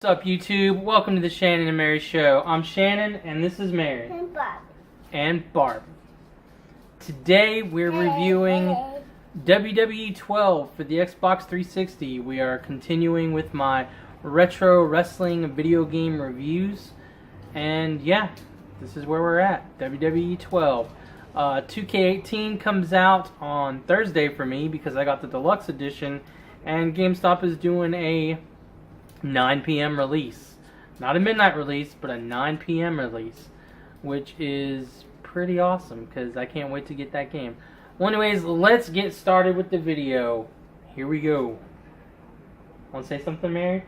What's up, YouTube? Welcome to the Shannon and Mary Show. I'm Shannon, and this is Mary. And Barb. And Barb. Today, we're reviewing WWE 12 for the Xbox 360. We are continuing with my retro wrestling video game reviews. And yeah, this is where we're at. WWE 12. 2K18 comes out on Thursday for me because I got the deluxe edition. And GameStop is doing a 9 p.m. release. Not a midnight release, but a 9 p.m. release, which is pretty awesome because I can't wait to get that game. Well, anyways, let's get started with the video. Here we go. Want to say something, Mary?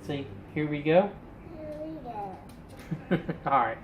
Say, here we go? Here we go. Alright.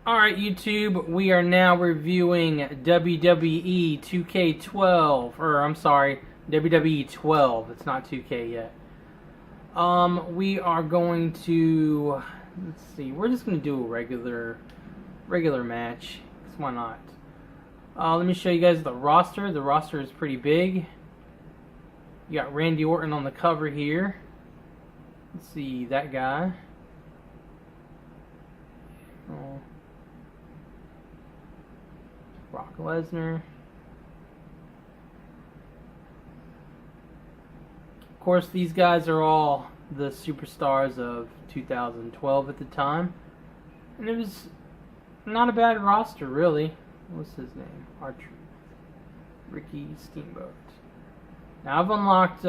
Alright, YouTube, we are now reviewing WWE 2K12, or I'm sorry, WWE 12. It's not 2K yet. We are going to, let's see, we're just going to do a regular match, because why not? Let me show you guys the roster. The roster is pretty big. You got Randy Orton on the cover here. Let's see, that guy. Oh. Brock Lesnar. Of course, these guys are all the superstars of 2012 at the time. And it was not a bad roster, really. What's his name? Ricky Steamboat. Now, I've unlocked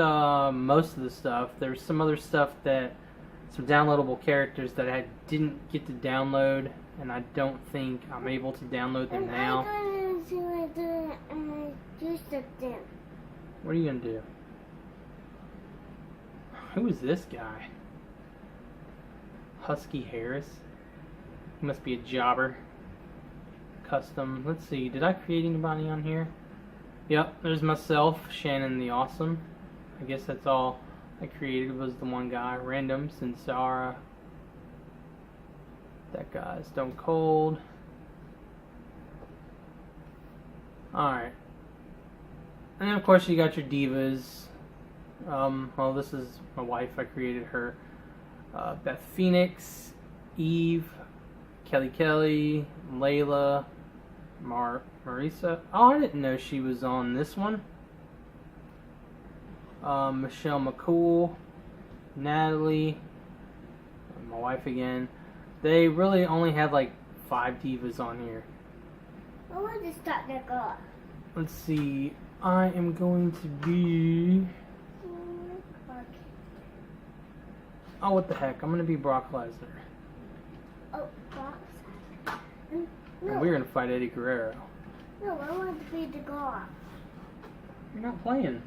most of the stuff. There's some other stuff some downloadable characters that I didn't get to download, and I don't think I'm able to download them now. What are you going to do? Who is this guy? Husky Harris? He must be a jobber. Custom. Let's see. Did I create anybody on here? Yep, there's myself, Shannon the Awesome. I guess that's all I created was the one guy. Random, Sinsara. That guy, Stone Cold. Alright. And then of course you got your divas. Well, this is my wife. I created her. Beth Phoenix, Eve, Kelly, Layla, Marisa. Oh, I didn't know she was on this one. Michelle McCool, Natalie, and my wife again. They really only had like 5 divas on here. I want to start the car. Let's see. I am going to be. Oh, what the heck? I'm going to be Brock Lesnar. Oh, Brock. No. And we're going to fight Eddie Guerrero. No, I want to be the car. You're not playing.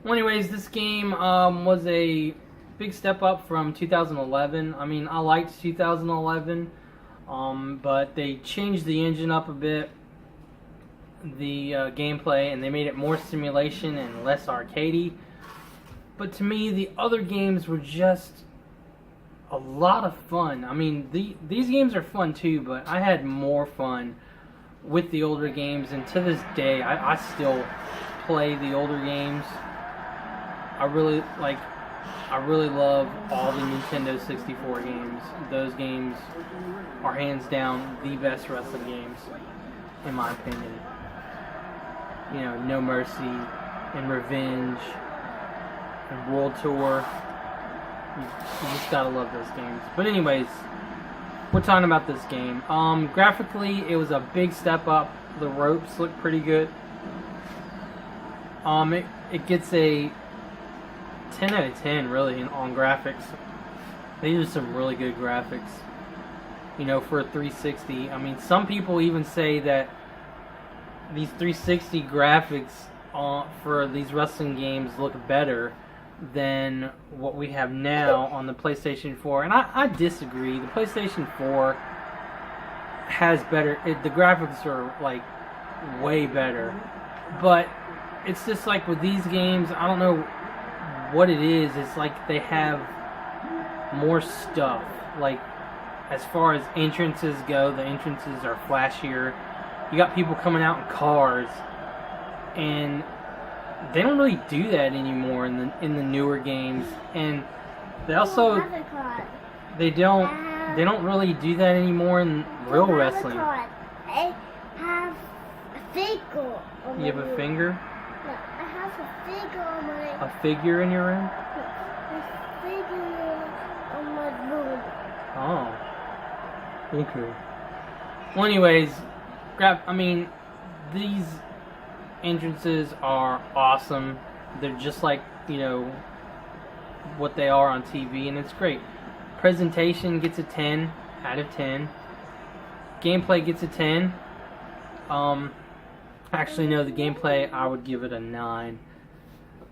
Well, anyways, this game was a big step up from 2011. I mean, I liked 2011, but they changed the engine up a bit, the gameplay, and they made it more simulation and less arcadey. But to me, the other games were just a lot of fun. I mean, these games are fun too, but I had more fun with the older games, and to this day, I still play the older games. I really love all the Nintendo 64 games. Those games are hands down the best wrestling games, in my opinion. You know, No Mercy and Revenge and World Tour. You just gotta love those games. But anyways, we're talking about this game. Graphically, it was a big step up. The ropes look pretty good. It gets a 10 out of 10 really on graphics. They use some really good graphics. you know, for a 360. I mean, some people even say that these 360 graphics for these wrestling games look better than what we have now on the PlayStation 4, and I disagree. The PlayStation 4 has better. The graphics are like way better, but it's just like with these games, I don't know what it is. It's like they have more stuff. Like as far as entrances go, the entrances are flashier. You got people coming out in cars, and they don't really do that anymore in the newer games. And they also they don't really do that anymore in real wrestling. I have a finger. You have a finger? No, I have a figure on my. A figure in your room? A figure on my room. Oh. Okay. Well, anyways, these entrances are awesome. They're just like, what they are on TV, and it's great. Presentation gets a 10 out of 10. Gameplay gets a 10. Actually, no, the gameplay, I would give it a 9.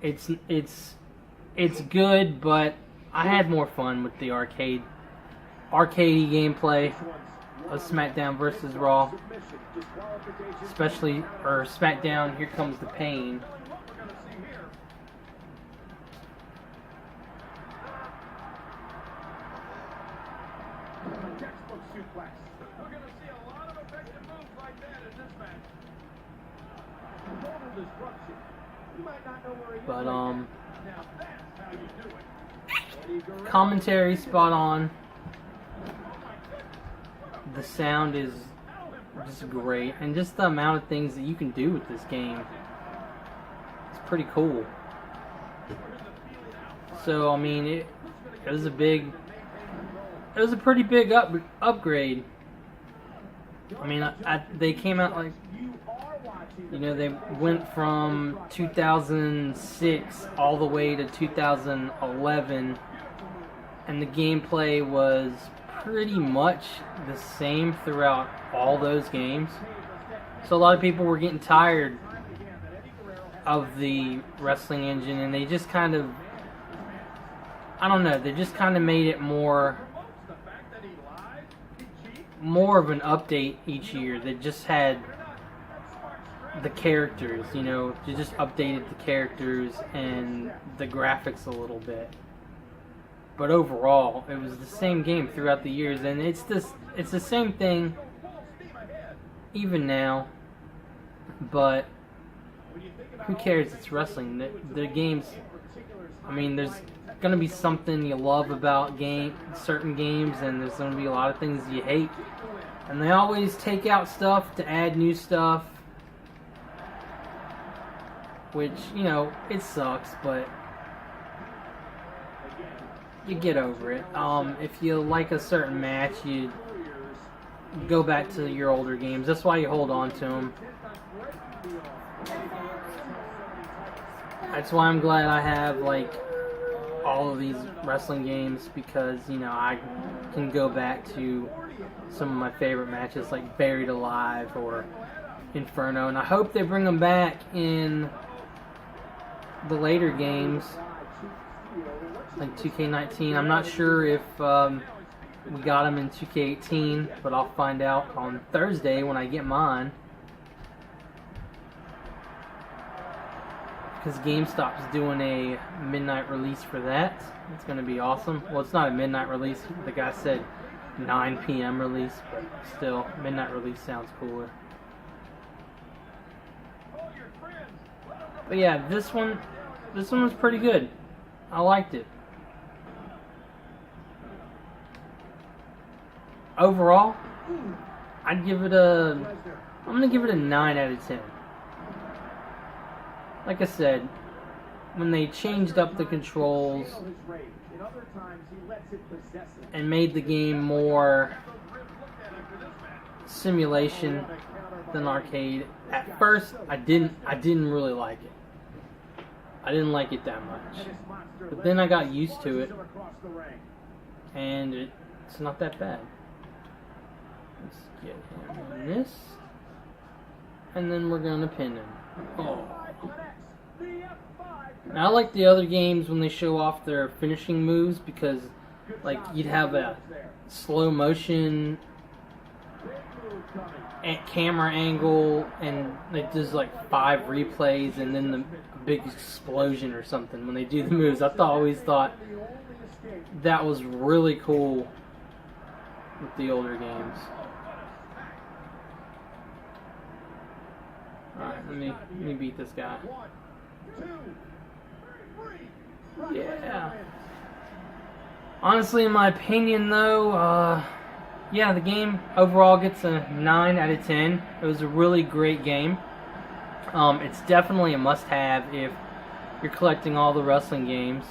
It's good, but I had more fun with the arcadey gameplay of SmackDown versus Raw. Especially, or SmackDown, Here Comes the Pain. But, commentary spot on. The sound is just great, and just the amount of things that you can do with this game, it's pretty cool. So, it was a pretty big upgrade. They came out like, they went from 2006 all the way to 2011, and the gameplay was pretty much the same throughout all those games. So a lot of people were getting tired of the wrestling engine, and they just kind of, they just kind of made it more of an update each year. They just had the characters, they just updated the characters and the graphics a little bit. But overall, it was the same game throughout the years, and it's the same thing even now. But who cares? It's wrestling. The games. There's gonna be something you love about certain games, and there's gonna be a lot of things you hate. And they always take out stuff to add new stuff, which it sucks, but you get over it. If you like a certain match, you go back to your older games. That's why you hold on to them. That's why I'm glad I have all of these wrestling games, because I can go back to some of my favorite matches like Buried Alive or Inferno, and I hope they bring them back in the later games like 2K19. I'm not sure if we got them in 2K18, but I'll find out on Thursday when I get mine, because GameStop's doing a midnight release for that. It's going to be awesome. Well, it's not a midnight release. The guy said 9 p.m. release, but still, midnight release sounds cooler. But yeah, this one was pretty good. I liked it. Overall, I'm gonna give it a 9 out of 10. Like I said, when they changed up the controls and made the game more simulation than arcade, at first I didn't really like it. I didn't like it that much. But then I got used to it, and it's not that bad. Let's get him on this. and then we're gonna pin him. Oh. Now, I like the other games when they show off their finishing moves because, like, you'd have a slow motion camera angle and it does like 5 replays and then the big explosion or something when they do the moves. I always thought that was really cool with the older games. Alright, let me beat this guy. Yeah. Honestly, in my opinion though, yeah, the game overall gets a 9 out of 10. It was a really great game. It's definitely a must-have if you're collecting all the wrestling games.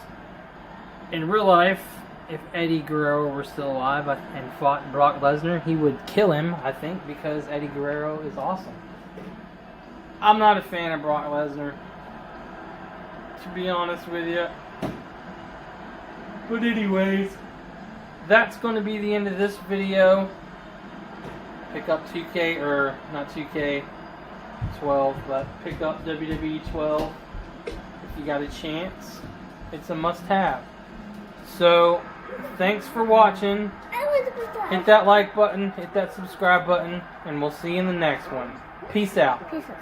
In real life, if Eddie Guerrero were still alive and fought Brock Lesnar, he would kill him, I think, because Eddie Guerrero is awesome. I'm not a fan of Brock Lesnar, to be honest with you. But anyways, that's going to be the end of this video. Pick up 2K, or not 2K 12, but pick up WWE 12 if you got a chance. It's a must-have. So, thanks for watching. Hit that like button, hit that subscribe button, and we'll see you in the next one. Peace out. Peace out.